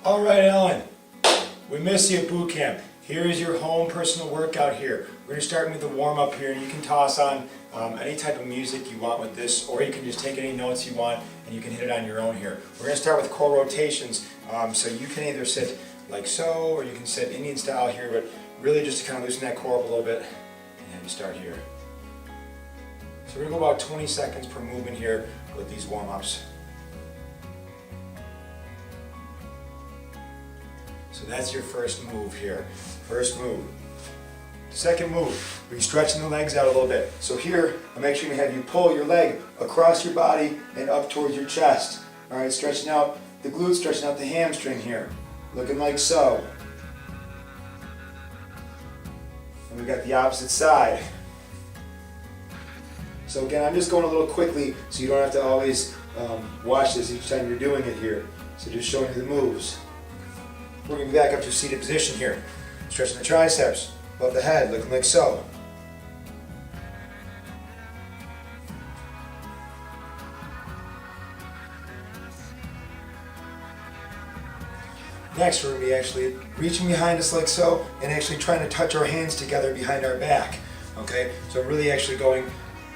All right, Ellen, we miss you at boot camp. Here is your home personal workout here. We're going to start with the warm-up here, and you can toss on any type of music you want with this, or you can just take any notes you want and you can hit it on your own here. We're going to start with core rotations, so you can either sit like so, or you can sit Indian style here, but really just to kind of loosen that core up a little bit, and have you start here. So we're going to go about 20 seconds per movement here with these warm-ups. So that's your first move here. First move. Second move, we're stretching the legs out a little bit. So here, I'm actually going to have you pull your leg across your body and up towards your chest. All right, stretching out the glutes, stretching out the hamstring here. Looking like so. And we've got the opposite side. So again, I'm just going a little quickly so you don't have to always watch this each time you're doing it here. So just showing you the moves. We're going to be back up to a seated position here. Stretching the triceps, above the head, looking like so. Next, we're going to be actually reaching behind us like so, and actually trying to touch our hands together behind our back. Okay, so really actually going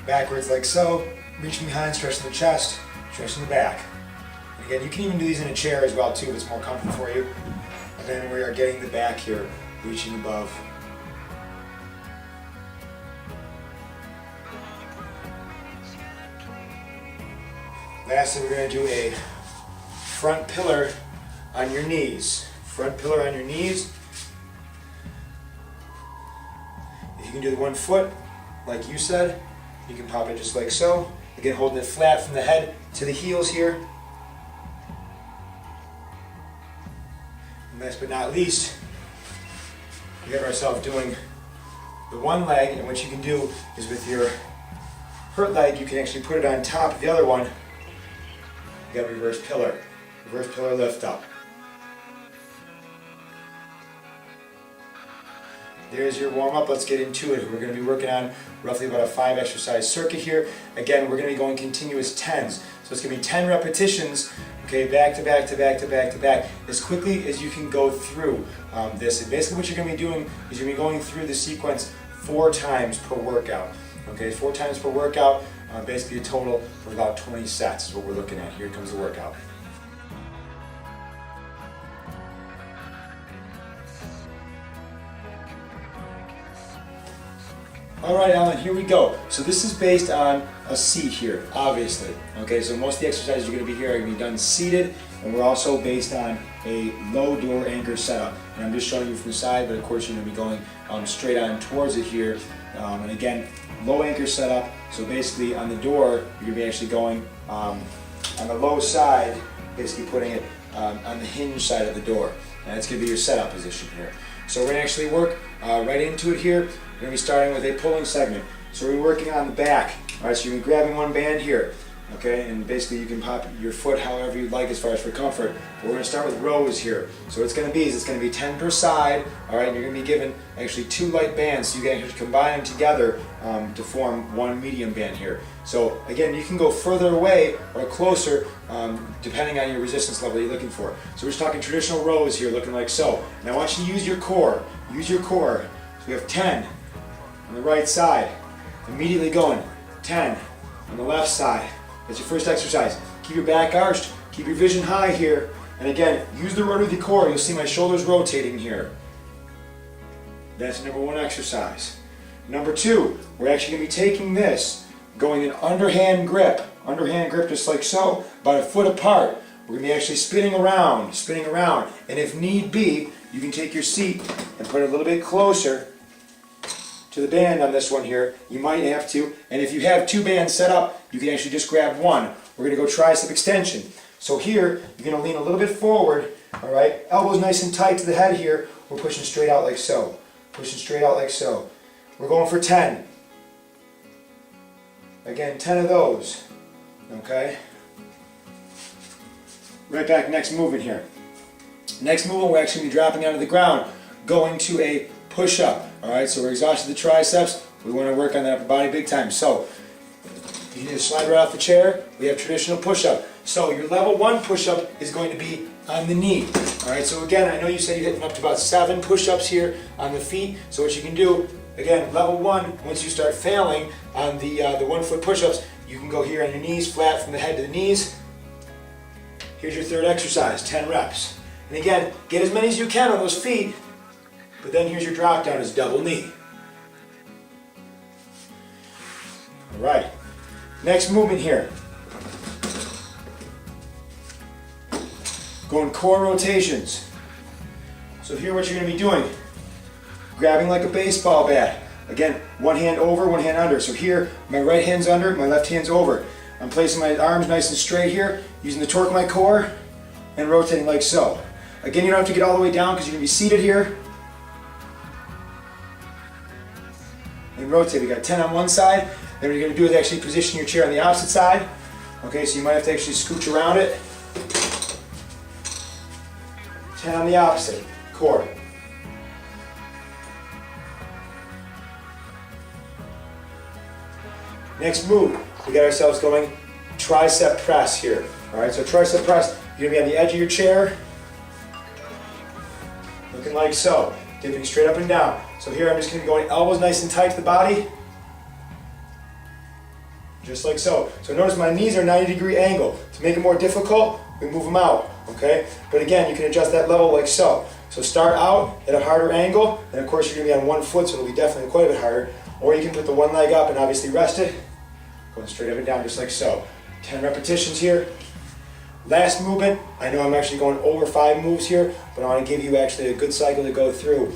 backwards like so, reaching behind, stretching the chest, stretching the back. And again, you can even do these in a chair as well too if it's more comfortable for you. And then we are getting the back here, reaching above. Lastly, we're going to do a front pillar on your knees. Front pillar on your knees. If you can do the 1 foot, like you said, you can pop it just like so. Again, holding it flat from the head to the heels here. And last but not least, we have ourselves doing the one leg, and what you can do is with your hurt leg, you can actually put it on top of the other one. You got reverse pillar lift up. There's your warm up. Let's get into it. We're going to be working on roughly about a 5 exercise circuit here. Again, we're going to be going continuous 10s. So it's going to be 10 repetitions, okay, back to back to back to back to back, as quickly as you can go through this. And basically what you're going to be doing is you're going to be going through the sequence 4 times per workout. Okay, 4 times per workout, basically a total of about 20 sets is what we're looking at. Here comes the workout. Alright, Alan, here we go. So this is based on a seat here, obviously. Okay, so most of the exercises you're going to be here are going to be done seated, and we're also based on a low door anchor setup. And I'm just showing you from the side, but of course you're going to be going straight on towards it here. And again, low anchor setup, so basically on the door, you're going to be actually going on the low side, basically putting it on the hinge side of the door. And that's going to be your setup position here. So we're going to actually work right into it here. We're going to be starting with a pulling segment. So we're working on the back. All right, so you're grabbing one band here, okay, and basically you can pop your foot however you'd like as far as for comfort. But we're going to start with rows here. So what it's going to be is it's going to be 10 per side, all right, and you're going to be given actually 2 light bands, so you can actually combine them together to form one medium band here. So again, you can go further away or closer depending on your resistance level you're looking for. So we're just talking traditional rows here, looking like so. Now I want you to use your core. Use your core. So we have 10 on the right side. Immediately going 10 on the left side. That's your first exercise. Keep your back arched. Keep your vision high here. And again, use the rotary core. You'll see my shoulders rotating here. That's number 1 exercise. Number 2, we're actually going to be taking this, going in underhand grip just like so, about a foot apart. We're going to be actually spinning around, and if need be, you can take your seat and put it a little bit closer to the band on this one here. You might have to, and if you have 2 bands set up, you can actually just grab one. We're going to go tricep extension. So here, you're going to lean a little bit forward, all right? Elbows nice and tight to the head here. We're pushing straight out like so. Pushing straight out like so. We're going for 10. Again, 10 of those, okay? Right back, next movement here. Next movement, we're actually going to be dropping onto the ground, going to a push-up. All right, so we're exhausted the triceps. We want to work on the upper body big time. So you need to slide right off the chair. We have traditional push-up. So your level 1 push-up is going to be on the knee. All right, so again, I know you said you're hitting up to about 7 push-ups here on the feet. So what you can do, again, level 1, once you start failing on the 1-foot push-ups, you can go here on your knees, flat from the head to the knees. Here's your third exercise, 10 reps. And again, get as many as you can on those feet, but then here's your drop down as double knee. All right, next movement here. Going core rotations. So here what you're going to be doing, grabbing like a baseball bat. Again, one hand over, one hand under. So here, my right hand's under, my left hand's over. I'm placing my arms nice and straight here, using the torque of my core, and rotating like so. Again, you don't have to get all the way down because you're going to be seated here. And rotate. We got 10 on one side. Then what you're going to do is actually position your chair on the opposite side. Okay, so you might have to actually scooch around it. 10 on the opposite, core. Next move, we got ourselves going tricep press here. All right, so tricep press, you're gonna be on the edge of your chair, looking like so, dipping straight up and down. So here I'm just gonna be going elbows nice and tight to the body, just like so. So notice my knees are 90-degree angle. To make it more difficult, we move them out, okay? But again, you can adjust that level like so. So start out at a harder angle, and of course you're gonna be on one foot, so it'll be definitely quite a bit harder. Or you can put the one leg up and obviously rest it, going straight up and down just like so. 10 repetitions here. Last movement, I know I'm actually going over 5 moves here, but I want to give you actually a good cycle to go through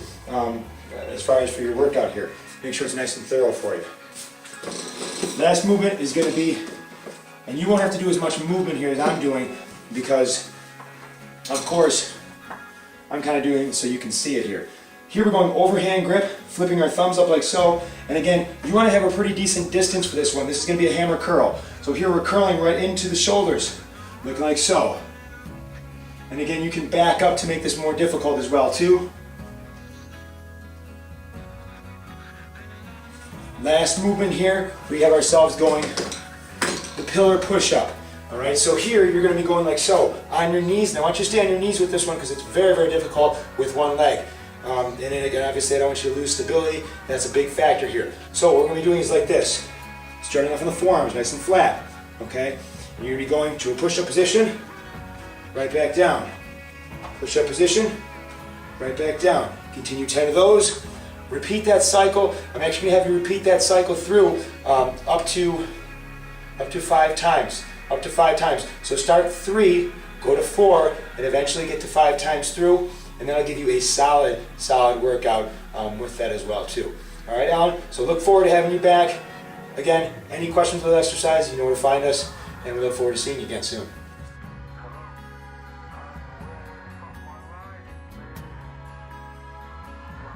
as far as for your workout here. Make sure it's nice and thorough for you. Last movement is going to be, and you won't have to do as much movement here as I'm doing because, of course, I'm kind of doing it so you can see it here. Here we're going overhand grip, flipping our thumbs up like so. And again, you want to have a pretty decent distance for this one. This is going to be a hammer curl. So here we're curling right into the shoulders, looking like so. And again, you can back up to make this more difficult as well too. Last movement here, we have ourselves going the pillar push-up. All right, so here you're going to be going like so, on your knees. Now I want you to stay on your knees with this one because it's very, very difficult with one leg. And then again, obviously I don't want you to lose stability. That's a big factor here. So what we're going to be doing is like this. Starting off on the forearms, nice and flat. Okay? And you're going to be going to a push-up position, right back down. Push-up position, right back down. Continue 10 of those. Repeat that cycle. I'm actually going to have you repeat that cycle through up to 5 times. Up to 5 times. So start 3, go to 4, and eventually get to 5 times through. And then I'll give you a solid workout with that as well too. All right, Alan? So look forward to having you back. Again, any questions with the exercise, you know where to find us, and we look forward to seeing you again soon.